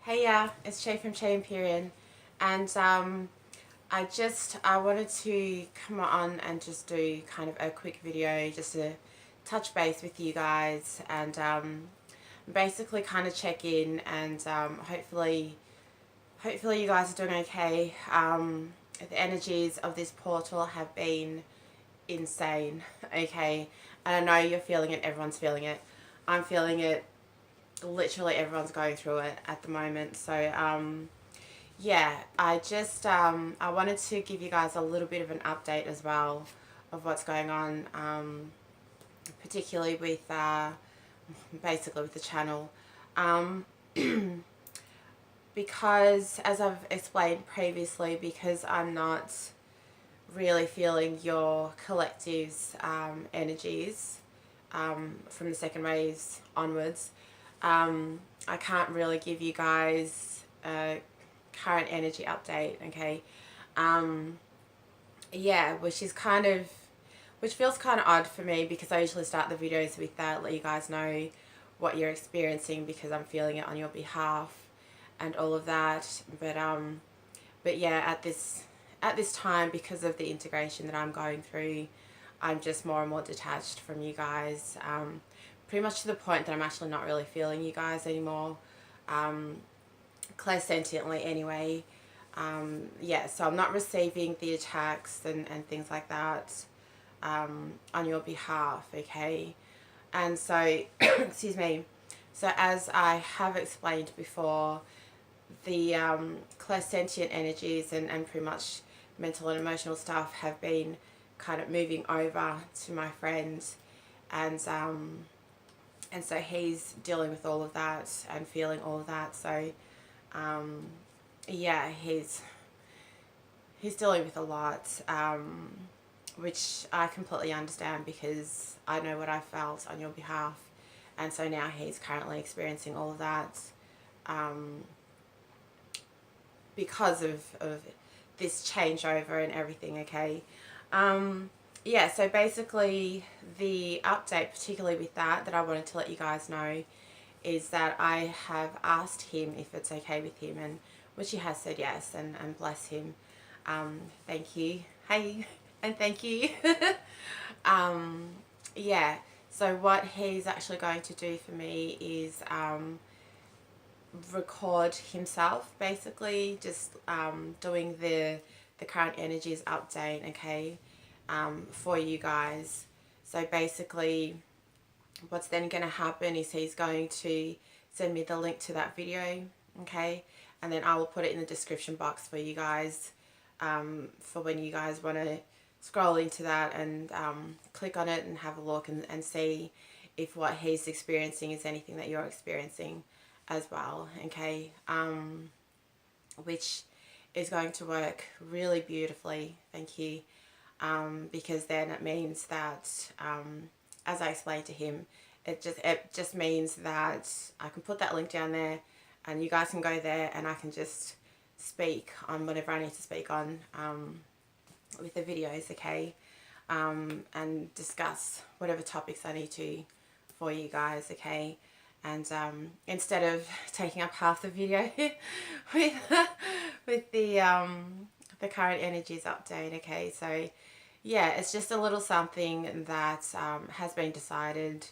Hey, yeah, it's Shay from Shay Empyrean, and I wanted to come on and just do kind of a quick video just to touch base with you guys and basically kind of check in and hopefully you guys are doing okay. The energies of this portal have been insane, okay, and I know you're feeling it. Everyone's feeling it. I'm feeling it. Literally everyone's going through it at the moment. So yeah, I wanted to give you guys a little bit of an update as well of what's going on, particularly with basically with the channel, um, because as I've explained previously, because I'm not really feeling your collective's energies from the second waves onwards. I can't really give you guys a current energy update, okay? Yeah, which feels kind of odd for me because I usually start the videos with that, let you guys know what you're experiencing because I'm feeling it on your behalf and all of that. But yeah, at this time, because of the integration that I'm going through, I'm just more and more detached from you guys. Pretty much to the point that I'm actually not really feeling you guys anymore, clairsentiently anyway. Yeah, so I'm not receiving the attacks and things like that on your behalf, okay? And so, excuse me, so as I have explained before, the clairsentient energies and pretty much mental and emotional stuff have been kind of moving over to my friend, and so he's dealing with all of that and feeling all of that. So yeah, he's dealing with a lot, which I completely understand because I know what I felt on your behalf, and so now he's currently experiencing all of that because of this changeover and everything, okay? Yeah, so basically the update, particularly with that I wanted to let you guys know, is that I have asked him if it's okay with him, and which he has said yes, and bless him. Thank you. Hey, and thank you. Yeah, so what he's actually going to do for me is record himself, basically just doing the current energies update, okay, for you guys. So basically what's then going to happen is he's going to send me the link to that video, okay, and then I will put it in the description box for you guys, for when you guys want to scroll into that and click on it and have a look and see if what he's experiencing is anything that you're experiencing as well, okay, which is going to work really beautifully, thank you, because then it means that, as I explained to him, it just means that I can put that link down there and you guys can go there and I can just speak on whatever I need to speak on with the videos, okay, and discuss whatever topics I need to for you guys, okay. And instead of taking up half the video with the current energies update, okay. So yeah, it's just a little something that has been decided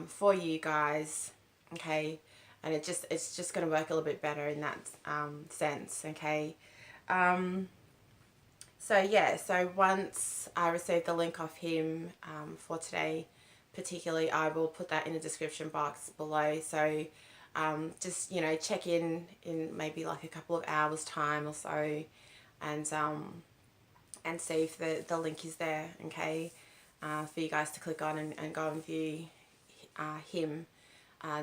for you guys, okay, and it's just going to work a little bit better in that sense, okay. So yeah, so once I receive the link off him for today particularly, I will put that in the description box below. So just, you know, check in maybe like a couple of hours time or so, and see if the link is there, okay, for you guys to click on and go and view him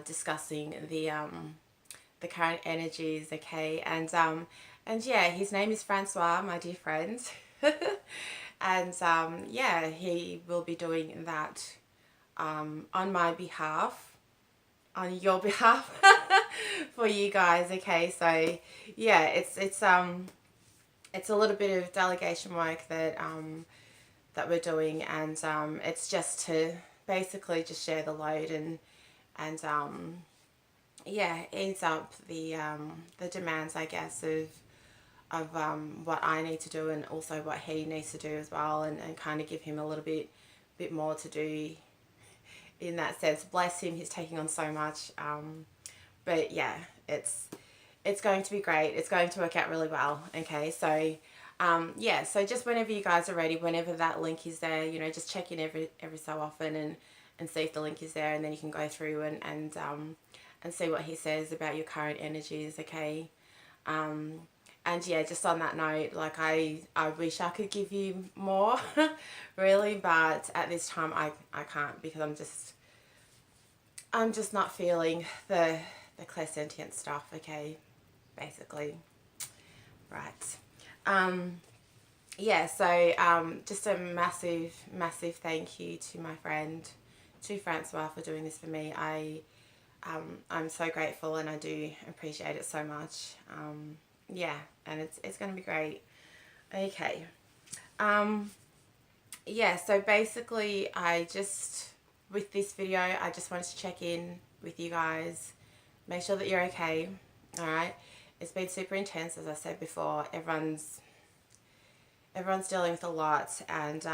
discussing the current energies, okay. And yeah, his name is Francois, my dear friend. And yeah, he will be doing that on my behalf, on your behalf, for you guys, okay. So yeah, it's a little bit of delegation work that that we're doing, and it's just to basically just share the load and yeah, ease up the demands, I guess, of what I need to do, and also what he needs to do as well, and kind of give him a little bit more to do in that sense. Bless him, he's taking on so much. But yeah, it's going to be great. It's going to work out really well. Okay, so yeah, so just whenever you guys are ready, whenever that link is there, you know, just check in every so often and see if the link is there, and then you can go through and see what he says about your current energies. Okay. And yeah, just on that note, like I wish I could give you more, really, but at this time I can't, because I'm just not feeling the clairsentient stuff. Okay, basically, right. Yeah, so just a massive thank you to my friend, to Francois, for doing this for me. I'm so grateful, and I do appreciate it so much. Yeah, and it's going to be great. Okay. Yeah, so basically with this video, I just wanted to check in with you guys, make sure that you're okay. All right. It's been super intense, as I said before. Everyone's dealing with a lot, and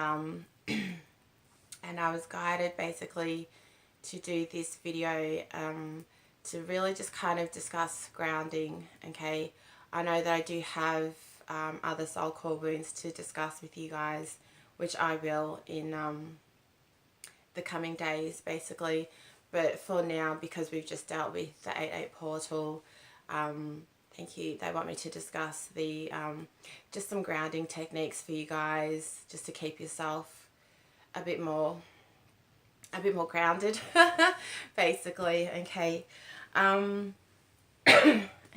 and I was guided basically to do this video to really just kind of discuss grounding. Okay, I know that I do have other soul core wounds to discuss with you guys, which I will in the coming days, basically. But for now, because we've just dealt with the 8/8 portal, thank you. They want me to discuss the just some grounding techniques for you guys, just to keep yourself a bit more grounded, basically. Okay.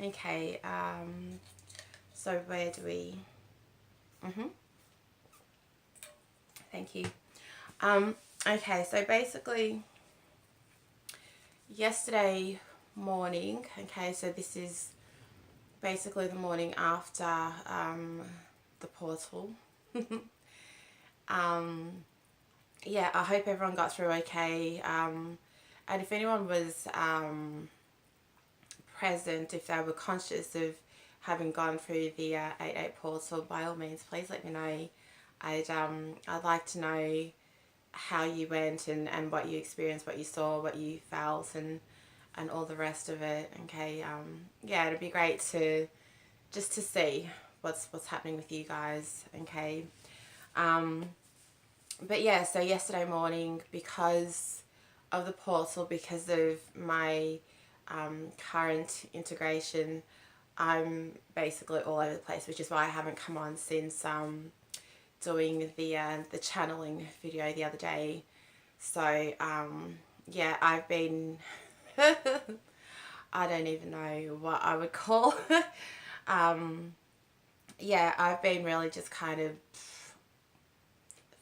Okay. So where do we? Thank you. Okay. So basically, yesterday morning. Okay. So this is basically the morning after the portal. Yeah, I hope everyone got through okay. And if anyone was present, if they were conscious of having gone through the 8/8 portal, by all means, please let me know. I'd like to know how you went, and what you experienced, what you saw, what you felt, and all the rest of it. Okay. Yeah, it'd be great to just to see what's happening with you guys. Okay. But yeah, so yesterday morning, because of the portal, because of my current integration, I'm basically all over the place, which is why I haven't come on since doing the channeling video the other day. So yeah, I've been I don't even know what I would call yeah, I've been really just kind of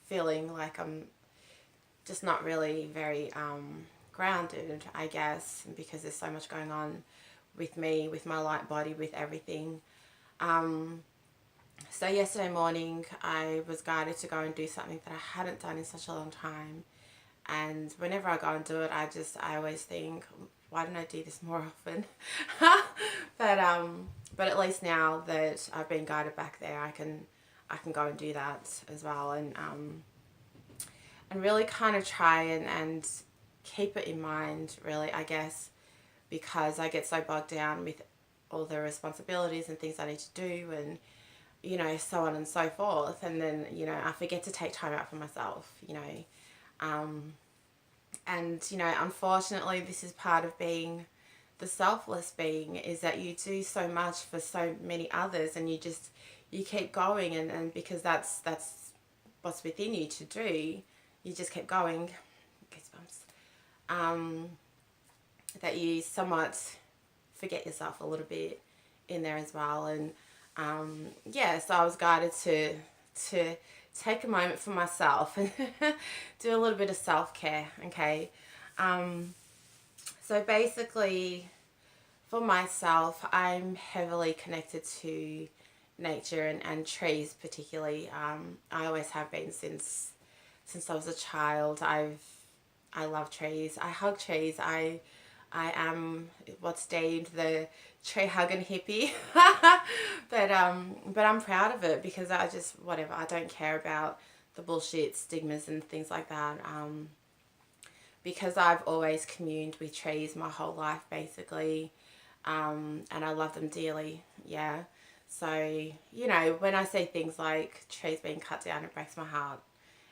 feeling like I'm just not really very grounded, I guess, because there's so much going on with me, with my light body, with everything. So yesterday morning I was guided to go and do something that I hadn't done in such a long time, and whenever I go and do it, I always think, why don't I do this more often? But at least now that I've been guided back there, I can go and do that as well, and really kind of try and keep it in mind, really, I guess, because I get so bogged down with all the responsibilities and things I need to do, and you know, so on and so forth, and then, you know, I forget to take time out for myself, you know. And you know, unfortunately, this is part of being the selfless being, is that you do so much for so many others, and you keep going, and because that's what's within you to do, you just keep going. Goosebumps. That you somewhat forget yourself a little bit in there as well. And yeah, so I was guided to take a moment for myself and do a little bit of self-care. Okay. So basically, for myself, I'm heavily connected to nature and trees particularly. I always have been since I was a child. I love trees. I hug trees. I I am what's deemed the tree hugging hippie. but I'm proud of it because I just, whatever, I don't care about the bullshit stigmas and things like that. Because I've always communed with trees my whole life basically, and I love them dearly. Yeah. So, you know, when I see things like trees being cut down, it breaks my heart.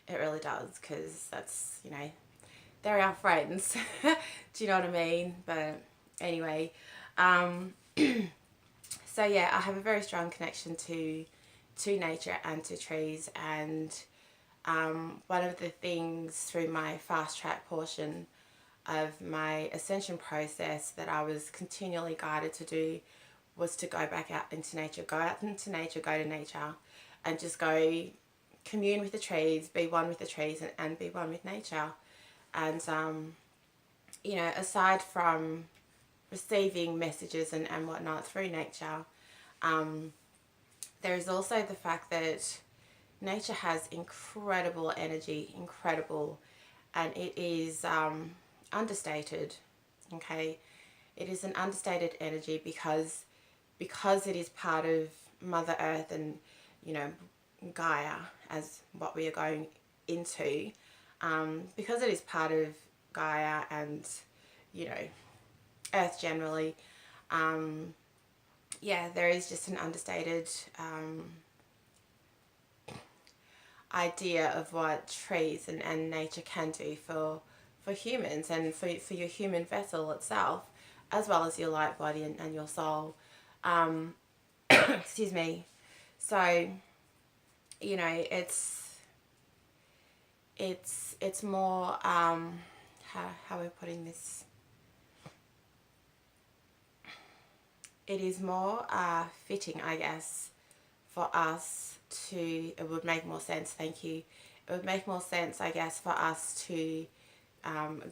It really does, because that's, you know, they're our friends. Do you know what I mean? But anyway, so yeah, I have a very strong connection to nature and to trees, and one of the things through my fast track portion of my ascension process that I was continually guided to do was to go back out into nature, go out into nature, go to nature, and just go commune with the trees, be one with the trees, and be one with nature. And you know, aside from receiving messages and whatnot through nature, there is also the fact that nature has incredible energy, incredible, and it is understated. Okay, it is an understated energy because it is part of Mother Earth, and you know, Gaia, as what we are going into, because it is part of Gaia and, you know, Earth generally. Yeah, there is just an understated idea of what trees and nature can do for humans and for your human vessel itself, as well as your light body and your soul. Excuse me. So, you know, it's more how we're putting this. It is more fitting, I guess, for us to. It would make more sense. Thank you. It would make more sense, I guess, for us to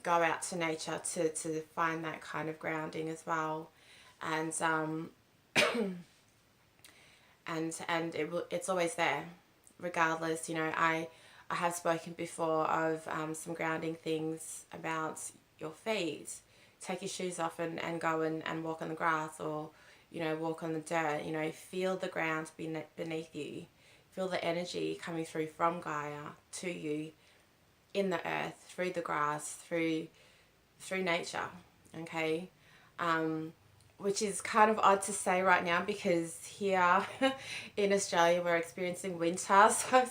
go out to nature to find that kind of grounding as well, and it's always there, regardless. You know, I have spoken before of some grounding things about your feet. Take your shoes off and go and walk on the grass, or, you know, walk on the dirt. You know, feel the ground beneath you. Feel the energy coming through from Gaia to you in the earth, through the grass, through nature. Okay. Which is kind of odd to say right now because here in Australia we're experiencing winter, so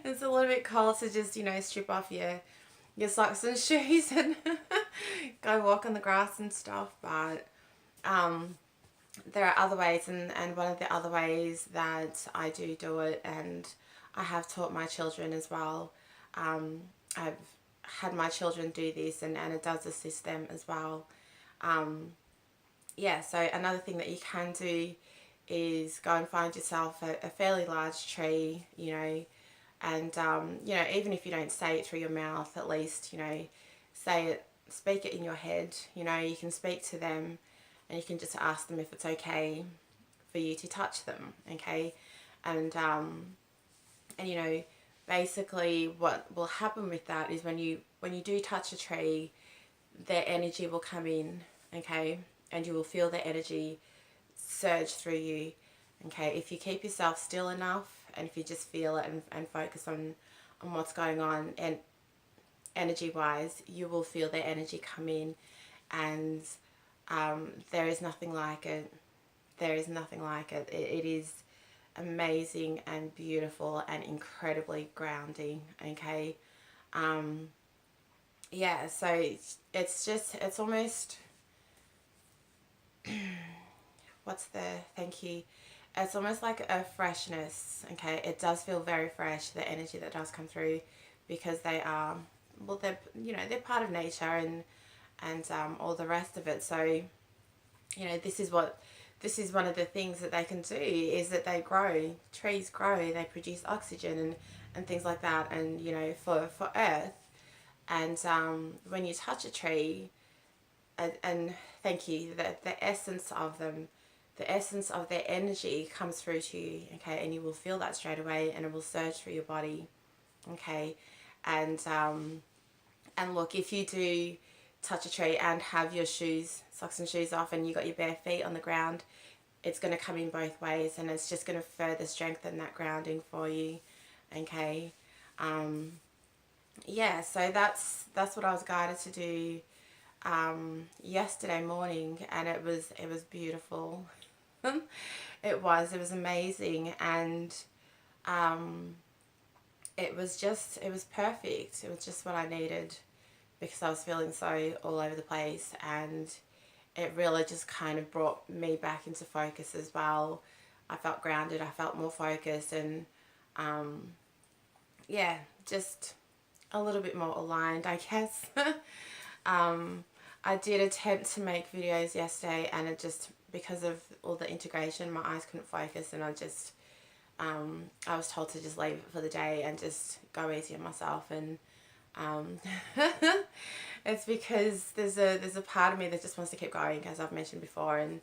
it's a little bit cold to just, you know, strip off your socks and shoes and go walk on the grass and stuff. But there are other ways, and one of the other ways that I do it, and I have taught my children as well. I've had my children do this, and it does assist them as well. Yeah, so another thing that you can do is go and find yourself a fairly large tree, you know, and, you know, even if you don't say it through your mouth, at least, you know, speak it in your head. You know, you can speak to them and you can just ask them if it's okay for you to touch them, okay? And you know, basically what will happen with that is when you do touch a tree, their energy will come in, okay? And you will feel the energy surge through you, okay? If you keep yourself still enough, and if you just feel it and focus on what's going on, and energy-wise, you will feel the energy come in, and there is nothing like it. There is nothing like it. It is amazing and beautiful and incredibly grounding, okay? Yeah, so it's almost... thank you. It's almost like a freshness, okay? It does feel very fresh, the energy that does come through, because they are, well, they're, you know, they're part of nature and all the rest of it. So, you know, this is one of the things that they can do, is that they grow. Trees grow, they produce oxygen and things like that, and, you know, for Earth. And when you touch a tree, and thank you, the essence of them, the essence of their energy comes through to you, okay? And you will feel that straight away, and it will surge through your body, okay? And look, if you do touch a tree and have your shoes, socks and shoes off, and you got your bare feet on the ground, it's going to come in both ways, and it's just going to further strengthen that grounding for you. Okay. Yeah, so that's what I was guided to do yesterday morning, and it was beautiful. It was amazing, and it was perfect. It was just what I needed, because I was feeling so all over the place, and it really just kind of brought me back into focus as well. I felt grounded, I felt more focused, and yeah, just a little bit more aligned, I guess. I did attempt to make videos yesterday, and it just, because of all the integration, my eyes couldn't focus, and I was told to just leave it for the day and just go easy on myself. And it's because there's a part of me that just wants to keep going, as I've mentioned before, and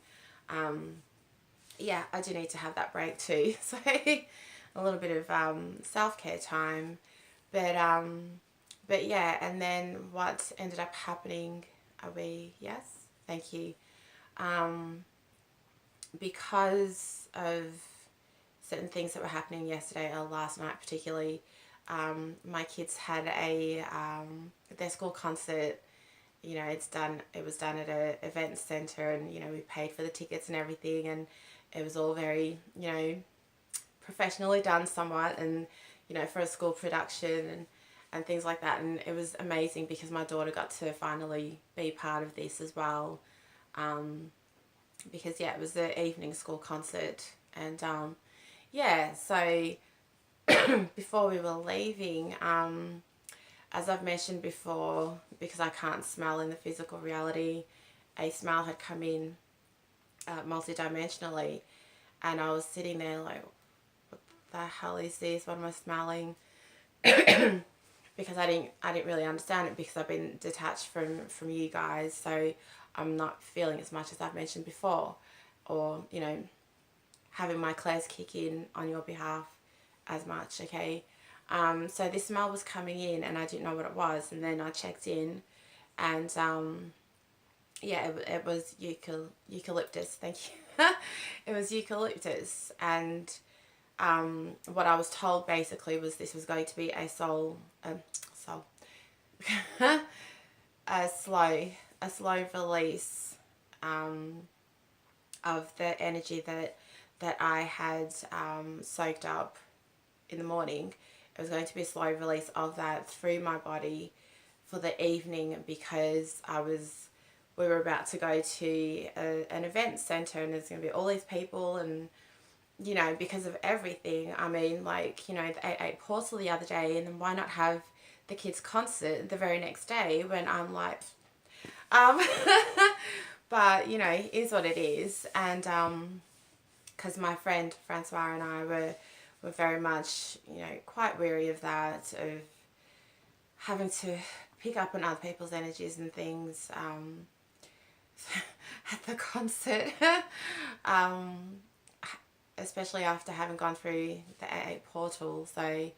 yeah, I do need to have that break too. So a little bit of self-care time, but yeah. And then what ended up happening, yes, thank you, because of certain things that were happening yesterday, or last night particularly. My kids had their school concert. You know, it was done at a event center, and you know, we paid for the tickets and everything, and it was all very, you know, professionally done somewhat, and you know, for a school production and things like that. And it was amazing because my daughter got to finally be part of this as well, because yeah, it was the evening school concert. And yeah, so before we were leaving, as I've mentioned before, because I can't smell in the physical reality, a smell had come in multidimensionally, and I was sitting there like, what the hell is this? What am I smelling? Because I didn't really understand it, because I've been detached from you guys, so I'm not feeling as much as I've mentioned before, or you know, having my clairs kick in on your behalf as much. Okay. So this smell was coming in, and I didn't know what it was, and then I checked in, and yeah, it was eucalyptus. Thank you. It was eucalyptus, and what I was told basically was this was going to be a a slow release of the energy that I had soaked up in the morning. It was going to be a slow release of that through my body for the evening, because we were about to go to an event center, and there's going to be all these people, and you know, because of everything. I mean, like, you know, they ate portal the other day, and then why not have the kids' concert the very next day, when I'm like, but you know, it is what it is. And because my friend Francois and I were very much, you know, quite weary of that, of having to pick up on other people's energies and things at the concert. Especially after having gone through the AA portal. So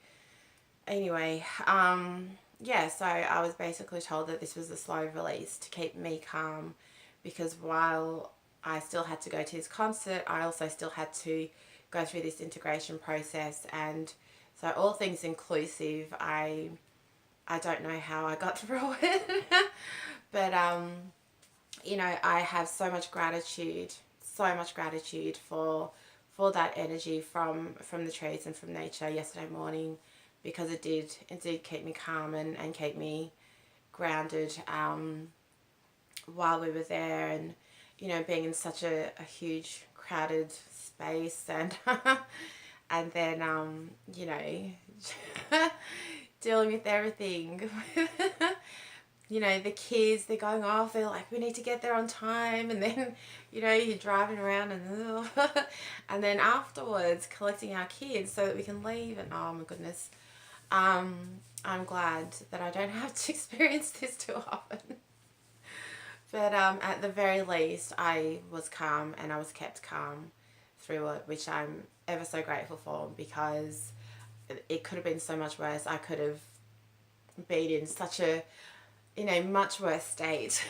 anyway, yeah, so I was basically told that this was a slow release to keep me calm, because while I still had to go to this concert, I also still had to go through this integration process. And so all things inclusive, I don't know how I got through it. But you know, I have so much gratitude for that energy from the trees and from nature yesterday morning, because it did keep me calm and keep me grounded while we were there. And you know, being in such a huge crowded space, and and then you know, dealing with everything. You know, the kids, they're going off, they're like, we need to get there on time, and then, you know, you're driving around, and and then afterwards collecting our kids so that we can leave. And oh my goodness, I'm glad that I don't have to experience this too often. But at the very least, I was calm, and I was kept calm through it, which I'm ever so grateful for, because it could have been so much worse. I could have been in such a in a much worse state.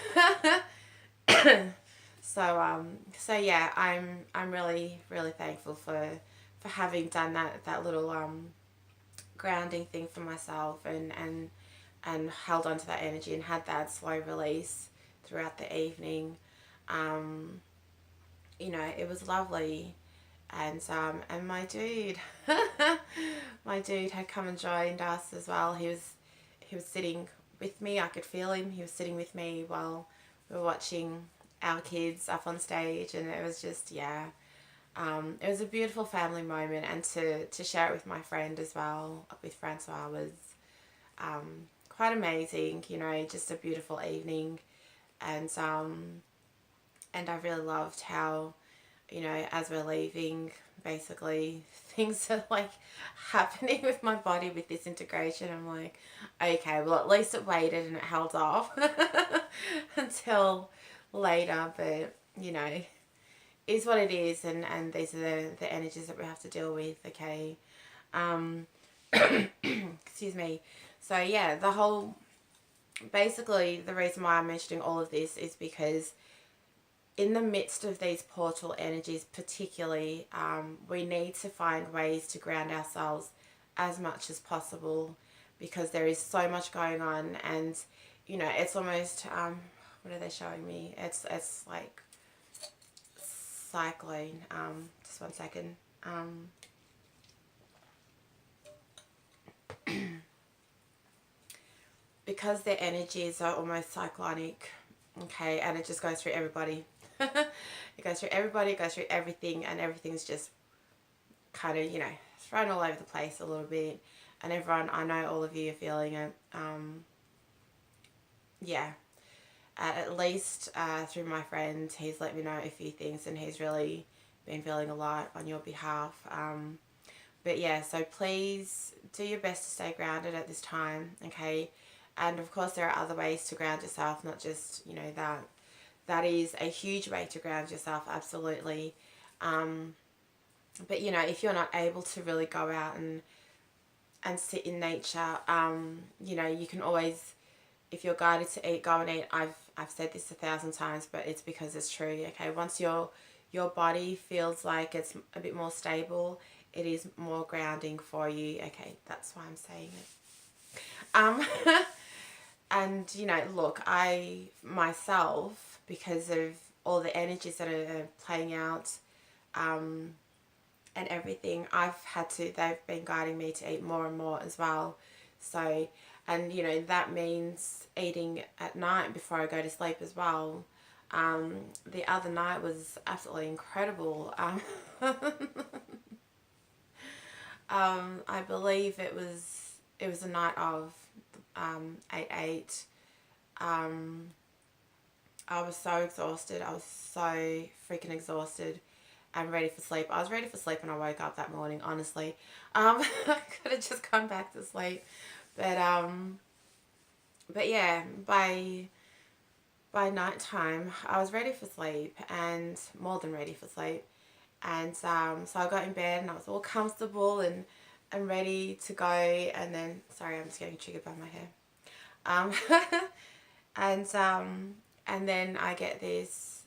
So yeah, I'm really really thankful for having done that little grounding thing for myself, and held on to that energy and had that slow release throughout the evening. Um, it was lovely. And my dude, my dude had come and joined us as well. He was sitting with me. I could feel him. He was sitting with me while we were watching our kids up on stage, and it was just, yeah. It was a beautiful family moment, and to share it with my friend as well, with Francois, was quite amazing. Just a beautiful evening, and I really loved how, as we're leaving, basically things are like happening with my body with this integration. I'm like, okay, well, at least it waited and it held off until later, but is what it is, and these are the energies that we have to deal with, okay? Excuse me. So yeah, basically the reason why I'm mentioning all of this is because in the midst of these portal energies particularly, we need to find ways to ground ourselves as much as possible, because there is so much going on, and it's almost, what are they showing me? It's like cyclone. Just one second. Because their energies are almost cyclonic, okay, and it just goes through everybody. It goes through everybody, it goes through everything, and everything's just kind of, thrown all over the place a little bit. And everyone, I know all of you are feeling it. Yeah. At least through my friend, he's let me know a few things, and he's really been feeling a lot on your behalf. But yeah, so please do your best to stay grounded at this time, okay? And of course there are other ways to ground yourself, not just, that. That is a huge way to ground yourself, absolutely. But if you're not able to really go out and sit in nature, you can always, if you're guided to eat, go and eat. I've said this 1,000 times, but it's because it's true, okay? Once your body feels like it's a bit more stable, it is more grounding for you, okay? That's why I'm saying it. And look, I myself, because of all the energies that are playing out, and everything, they've been guiding me to eat more and more as well. So, and that means eating at night before I go to sleep as well. The other night was absolutely incredible. I believe it was a night of 8/8. I was so exhausted. I was so freaking exhausted and ready for sleep. I was ready for sleep when I woke up that morning, honestly. I could have just gone back to sleep. But yeah, by night time, I was ready for sleep, and more than ready for sleep. And so I got in bed and I was all comfortable and ready to go. And then, sorry, I'm just getting triggered by my hair. And then I get this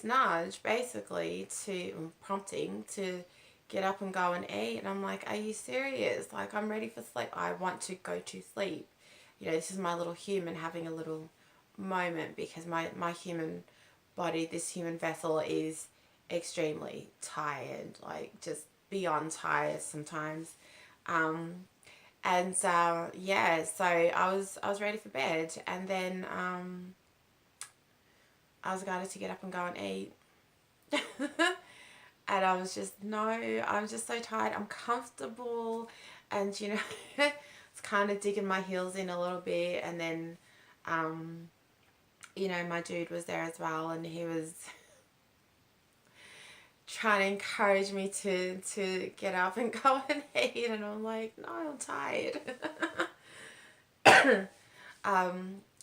nudge, basically, prompting to get up and go and eat. And I'm like, are you serious? Like, I'm ready for sleep. I want to go to sleep. This is my little human having a little moment, because my human body, this human vessel, is extremely tired, like just beyond tired sometimes. Yeah, so I was ready for bed, and then I was guided to get up and go and eat. And I was just, no, I'm just so tired. I'm comfortable, and it's kind of digging my heels in a little bit. And then my dude was there as well, and he was trying to encourage me to get up and go and eat, and I'm like, no, I'm tired.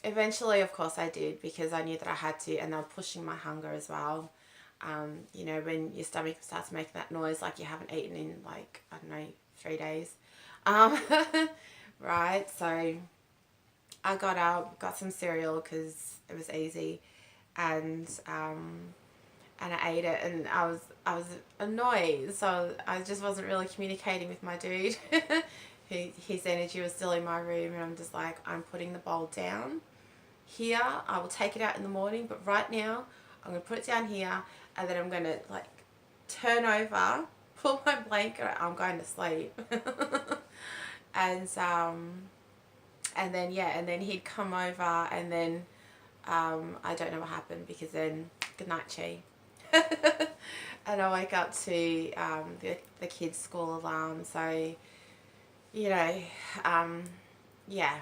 Eventually, of course, I did, because I knew that I had to, and they were pushing my hunger as well. When your stomach starts making that noise like you haven't eaten in, like, I don't know, 3 days. Right, so I got up, got some cereal because it was easy, and I ate it, and I was annoyed, so I just wasn't really communicating with my dude. His energy was still in my room, and I'm just like, I'm putting the bowl down here. I will take it out in the morning, but right now I'm gonna put it down here, and then I'm gonna like turn over, pull my blanket. I'm going to sleep. and then yeah, and then he'd come over, and then I don't know what happened, because then good night, Chi. And I wake up to the kids' school alarm. So you know, yeah.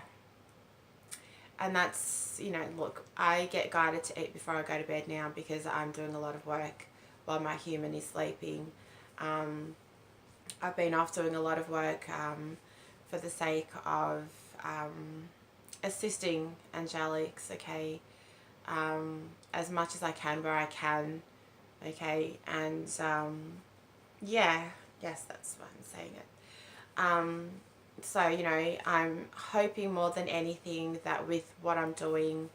And that's, look, I get guided to eat before I go to bed now, because I'm doing a lot of work while my human is sleeping. I've been off doing a lot of work for the sake of assisting angelics, okay, as much as I can, where I can, okay, and yeah, yes, that's why I'm saying it. So, I'm hoping more than anything that with what I'm doing,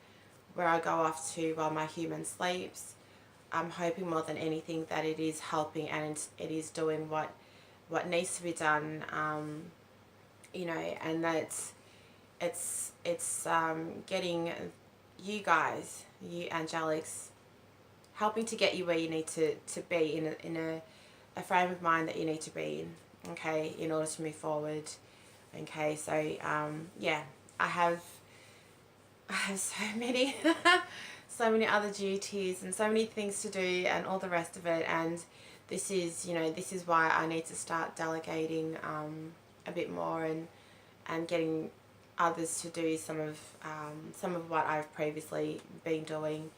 where I go off to while my human sleeps, I'm hoping more than anything that it is helping, and it is doing what needs to be done, and that it's getting you guys, you angelics, helping to get you where you need to be in a frame of mind that you need to be in, okay, in order to move forward. Okay, so yeah, I have so many so many other duties and so many things to do and all the rest of it, and this is why I need to start delegating a bit more, and getting others to do some of what I've previously been doing.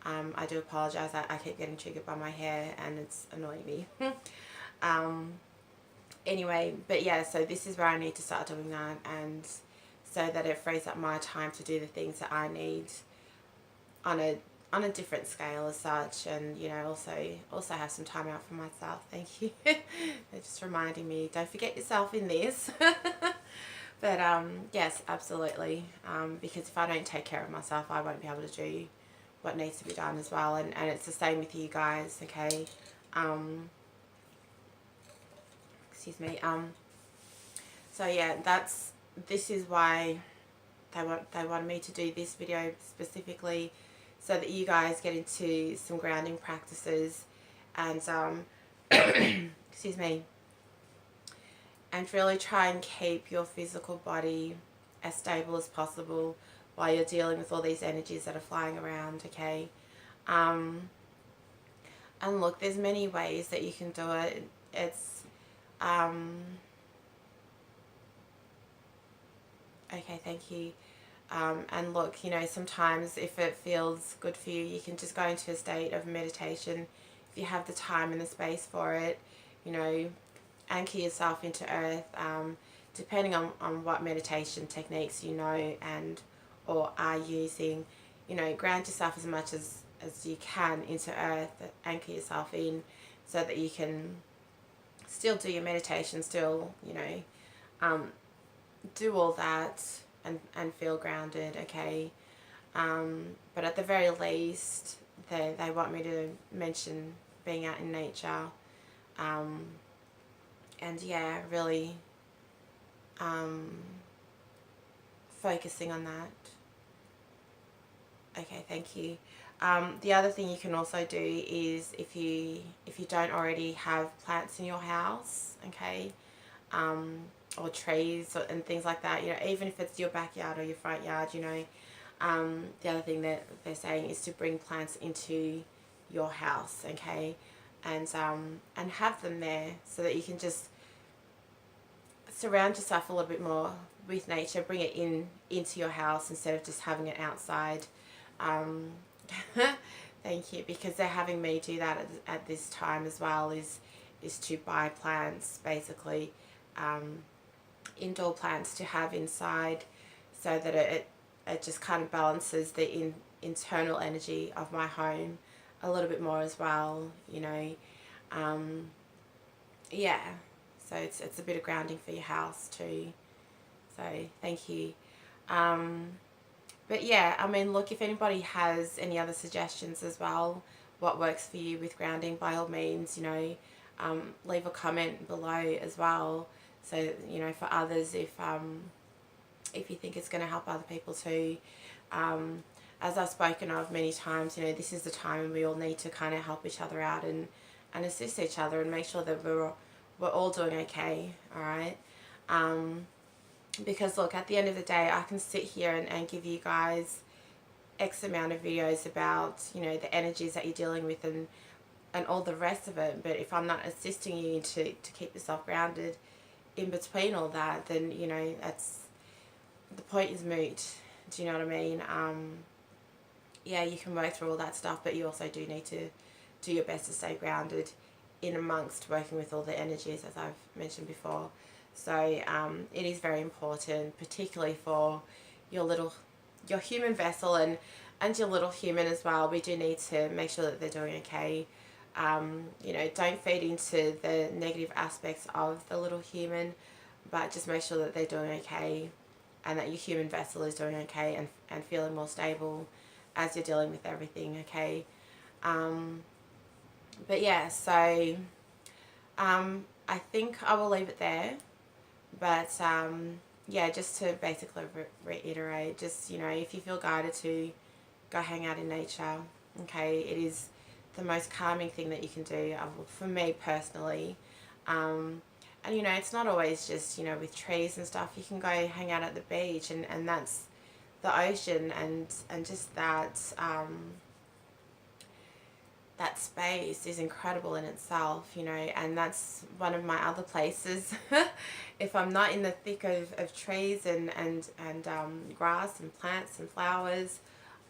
I do apologize, I keep getting triggered by my hair and it's annoying me. Anyway, but yeah, so this is where I need to start doing that, and so that it frees up my time to do the things that I need on a different scale as such, and also have some time out for myself. Thank you. They're just reminding me, don't forget yourself in this. But yes, absolutely, because if I don't take care of myself, I won't be able to do what needs to be done as well, and it's the same with you guys, okay. Excuse me. So yeah, this is why they wanted me to do this video specifically, so that you guys get into some grounding practices, and excuse me, and really try and keep your physical body as stable as possible while you're dealing with all these energies that are flying around, okay. And look, there's many ways that you can do it. It's okay, thank you. And look, sometimes if it feels good for you, you can just go into a state of meditation if you have the time and the space for it. Anchor yourself into earth, depending on what meditation techniques and or are using. Ground yourself as much as you can into earth, anchor yourself in, so that you can still do your meditation, still, do all that and feel grounded, okay. But at the very least, they want me to mention being out in nature, and yeah, really focusing on that. Okay, thank you. The other thing you can also do is, if you don't already have plants in your house, okay, or trees and things like that, even if it's your backyard or your front yard, the other thing that they're saying is to bring plants into your house, okay, and have them there, so that you can just surround yourself a little bit more with nature, bring it into your house instead of just having it outside. Thank you, because they're having me do that at this time as well, is to buy plants, basically, indoor plants to have inside, so that it just kind of balances the internal energy of my home a little bit more as well, yeah, so it's a bit of grounding for your house too, so thank you. But yeah, I mean, look, if anybody has any other suggestions as well, what works for you with grounding, by all means, leave a comment below as well. So, for others, if you think it's going to help other people too. As I've spoken of many times, this is the time when we all need to kind of help each other out and assist each other and make sure that we're all doing okay, all right? Because look, at the end of the day, I can sit here and give you guys X amount of videos about, the energies that you're dealing with and all the rest of it. But if I'm not assisting you to keep yourself grounded in between all that, then, that's, the point is moot. Do you know what I mean? Yeah, you can work through all that stuff, but you also do need to do your best to stay grounded in amongst working with all the energies, as I've mentioned before. So it is very important, particularly for your human vessel and your little human as well. We do need to make sure that they're doing okay. Don't feed into the negative aspects of the little human, but just make sure that they're doing okay and that your human vessel is doing okay and feeling more stable as you're dealing with everything, okay? But yeah, so I think I will leave it there. But yeah, just to basically reiterate, just, if you feel guided to go hang out in nature, okay, it is the most calming thing that you can do, for me personally. And, it's not always just, with trees and stuff. You can go hang out at the beach and that's the ocean and just that, that space is incredible in itself, and that's one of my other places. If I'm not in the thick of trees and grass and plants and flowers,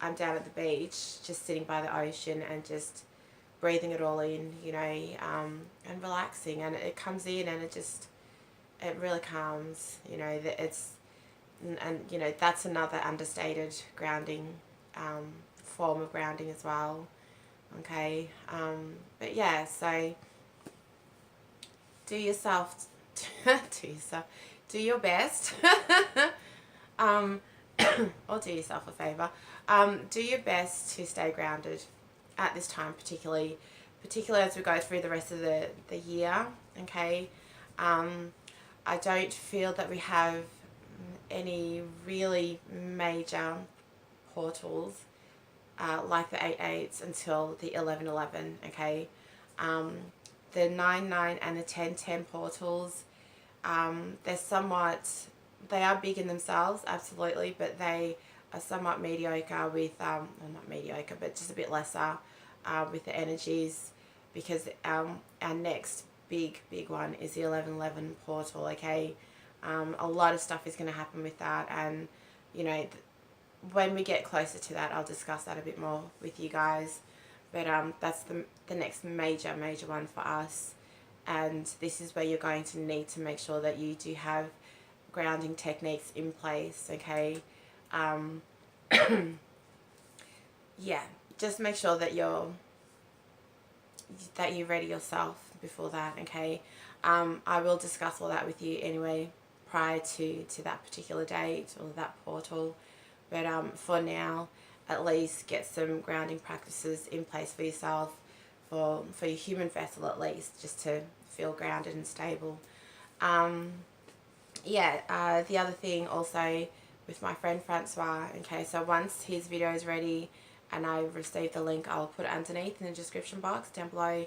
I'm down at the beach, just sitting by the ocean and just breathing it all in, and relaxing. And it comes in and it really calms, that's another understated grounding, form of grounding as well. Okay, but yeah, so do yourself, do your best, or do yourself a favor. Do your best to stay grounded at this time, particularly as we go through the rest of the year. Okay, I don't feel that we have any really major portals like the 8/8s until the 11/11. Okay, the 9/9 and the 10/10 portals, they are big in themselves, absolutely, but they are somewhat mediocre with well, not mediocre, but just a bit lesser with the energies, because our next big one is the 11/11 portal. Okay, a lot of stuff is going to happen with that, and when we get closer to that, I'll discuss that a bit more with you guys. But that's the next major one for us, and this is where you're going to need to make sure that you do have grounding techniques in place. Okay, yeah, just make sure that you ready yourself before that. Okay, I will discuss all that with you anyway prior to that particular date or that portal. But for now, at least get some grounding practices in place for yourself, for your human vessel at least, just to feel grounded and stable. Yeah, the other thing also with my friend Francois, okay, so once his video is ready and I receive the link, I'll put it underneath in the description box down below,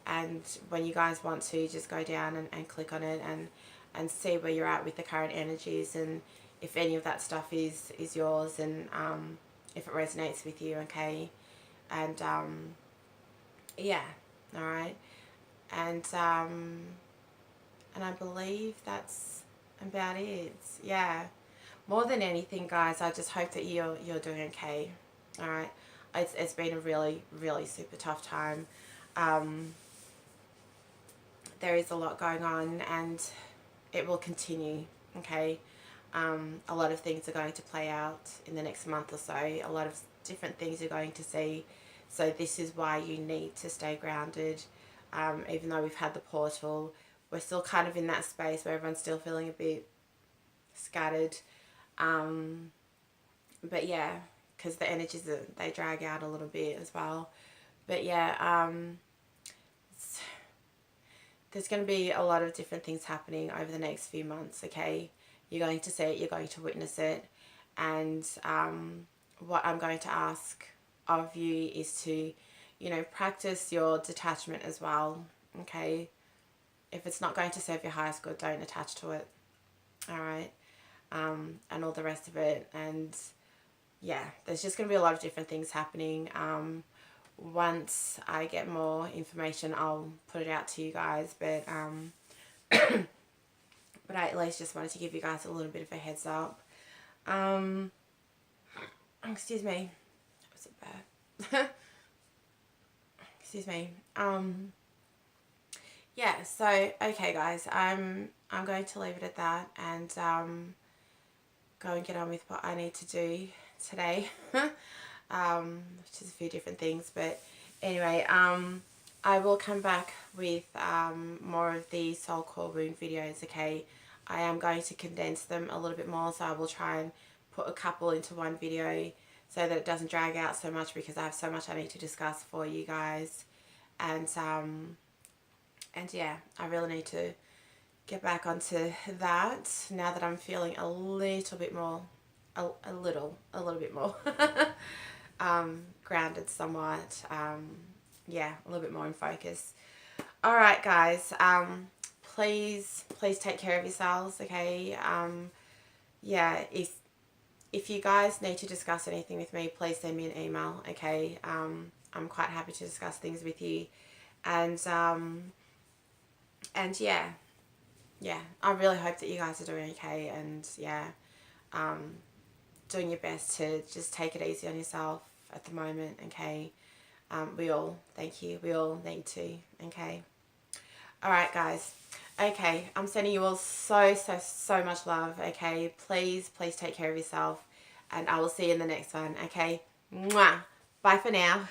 and when you guys want to, just go down and click on it and see where you're at with the current energies, and if any of that stuff is yours, and if it resonates with you. Okay, and yeah, all right, and I believe that's about it. Yeah, more than anything, guys, I just hope that you're doing okay. All right, it's been a really super tough time. There is a lot going on, and it will continue. Okay, a lot of things are going to play out in the next month or so. A lot of different things you're going to see. So this is why you need to stay grounded. Even though we've had the portal, we're still kind of in that space where everyone's still feeling a bit scattered. but yeah, because the energies, they drag out a little bit as well. But yeah, there's going to be a lot of different things happening over the next few months, okay? You're going to see it, you're going to witness it. And what I'm going to ask of you is to, you know, practice your detachment as well, okay? If it's not going to serve your highest good, don't attach to it, all right? And all the rest of it. And yeah, there's just going to be a lot of different things happening. Once I get more information, I'll put it out to you guys. But but I at least just wanted to give you guys a little bit of a heads up. Excuse me. Was it bad? Excuse me. Yeah. So okay, guys. I'm going to leave it at that and go and get on with what I need to do today. Which is a few different things, but anyway, I will come back with more of the soul core wound videos, okay? I am going to condense them a little bit more, so I will try and put a couple into one video so that it doesn't drag out so much, because I have so much I need to discuss for you guys. And yeah, I really need to get back onto that now that I'm feeling a little bit more, a little bit more grounded somewhat. Yeah, a little bit more in focus. All right, guys. Please take care of yourselves, okay? Yeah, if you guys need to discuss anything with me, please send me an email, okay? I'm quite happy to discuss things with you. And yeah, I really hope that you guys are doing okay, and yeah, doing your best to just take it easy on yourself at the moment, okay? We all need to, okay? All right, guys. Okay, I'm sending you all so much love, okay? Please take care of yourself, and I will see you in the next one, okay? Mwah! Bye for now.